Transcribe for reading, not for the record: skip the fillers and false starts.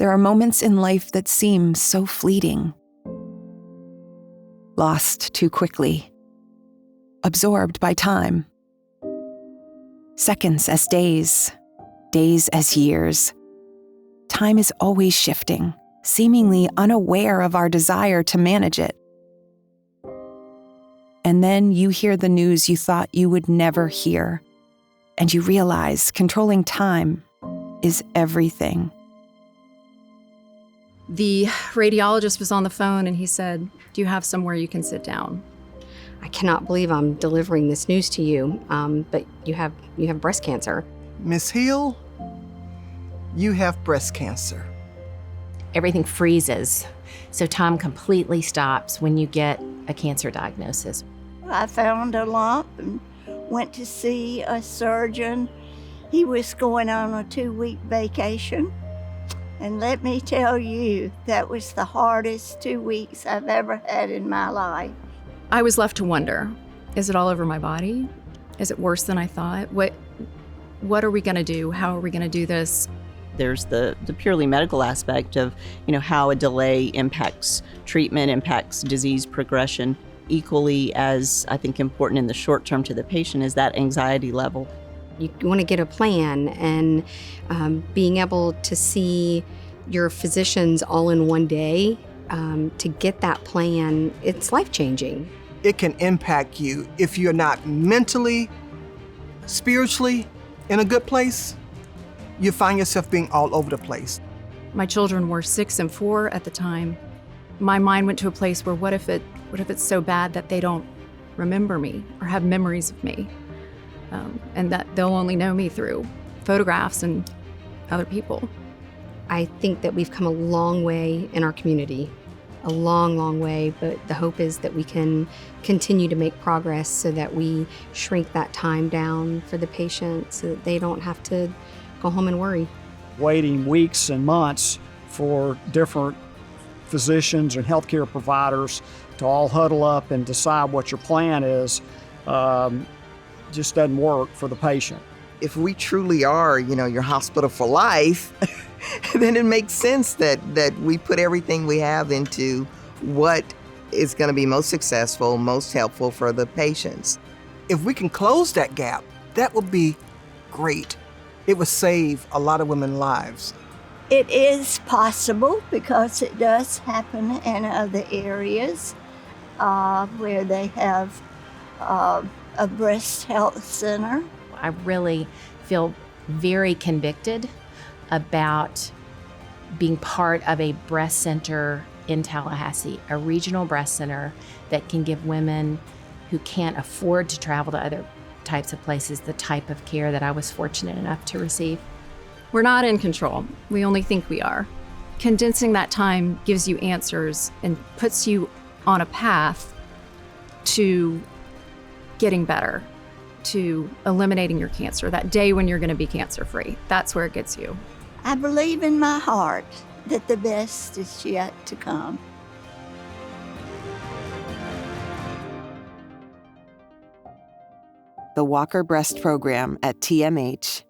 There are moments in life that seem so fleeting, lost too quickly, absorbed by time. Seconds as days, days as years. Time is always shifting, seemingly unaware of our desire to manage it. And then you hear the news you thought you would never hear, and you realize controlling time is everything. The radiologist was on the phone and he said, "Do you have somewhere you can sit down?" I cannot believe I'm delivering this news to you, but you have breast cancer. Miss Hill, you have breast cancer. Everything freezes, so time completely stops when you get a cancer diagnosis. I found a lump and went to see a surgeon. He was going on a 2-week vacation. And let me tell you, that was the hardest 2 weeks I've ever had in my life. I was left to wonder, is it all over my body? Is it worse than I thought? What are we gonna do? How are we gonna do this? There's the purely medical aspect of, how a delay impacts treatment, impacts disease progression. Equally as, I think, important in the short term to the patient is that anxiety level. You want to get a plan, and being able to see your physicians all in one day to get that plan, it's life-changing. It can impact you if you're not mentally, spiritually in a good place. You find yourself being all over the place. My children were 6 and 4 at the time. My mind went to a place where what if it's so bad that they don't remember me or have memories of me? And that they'll only know me through photographs and other people. I think that we've come a long way in our community, a long, long way, but the hope is that we can continue to make progress so that we shrink that time down for the patient so that they don't have to go home and worry. Waiting weeks and months for different physicians and healthcare providers to all huddle up and decide what your plan is just doesn't work for the patient. If we truly are, your hospital for life, then it makes sense that we put everything we have into what is going to be most successful, most helpful for the patients. If we can close that gap, that would be great. It would save a lot of women's lives. It is possible because it does happen in other areas where they have a breast health center. I really feel very convicted about being part of a breast center in Tallahassee, a regional breast center that can give women who can't afford to travel to other types of places the type of care that I was fortunate enough to receive. We're not in control. We only think we are. Condensing that time gives you answers and puts you on a path to getting better, to eliminating your cancer, that day when you're going to be cancer-free. That's where it gets you. I believe in my heart that the best is yet to come. The Walker Breast Program at TMH